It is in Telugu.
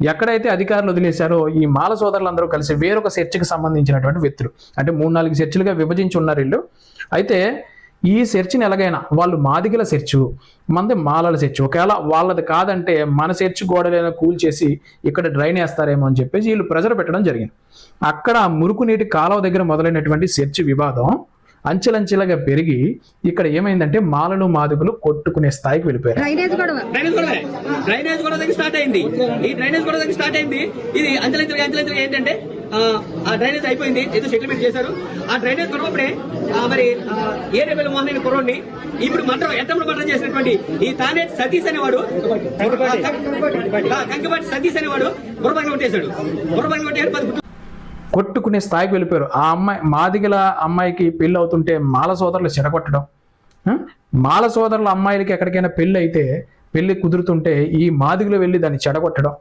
ఎక్కడైతే అధికారులు వదిలేశారో ఈ మాల సోదరులందరూ కలిసి వేరొక చర్చికి సంబంధించినటువంటి వ్యక్తులు, అంటే 3-4 చర్చిలుగా విభజించి ఉన్నారు వీళ్ళు. అయితే ఈ చర్చిని ఎలాగైనా వాళ్ళు మాదిగల చర్చు, మంది మాలల చర్చు, ఒకవేళ వాళ్ళది కాదంటే మన చర్చి గోడలైనా కూల్చేసి ఇక్కడ డ్రైన్ వేస్తారేమో అని చెప్పేసి వీళ్ళు ప్రెజర్ పెట్టడం జరిగింది. అక్కడ మురుకు నీటి కాలువ దగ్గర మొదలైనటువంటి చర్చి వివాదం అంచెలంచెలుగా పెరిగి ఇక్కడ ఏమైందంటే మాలలు మాదిగలు కొట్టుకునే స్థాయికి వెళ్ళిపోయారు. డ్రైనేజ్ కూడా దగ్గర స్టార్ట్ అయింది. ఈ డ్రైనేజ్ కూడా దగ్గర స్టార్ట్ అయింది. ఇది అంచెలంచెలుగా ఏంటంటే ఆ డ్రైనేజ్ అయిపోయింది, ఏదో సెటిల్మెంట్ చేశారు. ఆ డ్రైనేజ్ కొనప్పుడే మరి ఏడేపల్లి మోహన్ అనే కుర్రోడిని ఇప్పుడు మర్డర్ చేసినటువంటి ఈ తానేటి సతీష్ అనేవాడు, కంకిపాటి సతీష్ అనేవాడు బుర్రబంగా కొట్టేశాడు. కొట్టుకునే స్థాయికి వెళ్ళిపోయారు. ఆ అమ్మాయి మాదిగల అమ్మాయికి పెళ్ళి అవుతుంటే మాల సోదరులు చెడగొట్టడం, మాల సోదరుల అమ్మాయిలకి ఎక్కడికైనా పెళ్ళి అయితే పెళ్ళి కుదురుతుంటే ఈ మాదిగలు వెళ్ళి దాన్ని చెడగొట్టడం,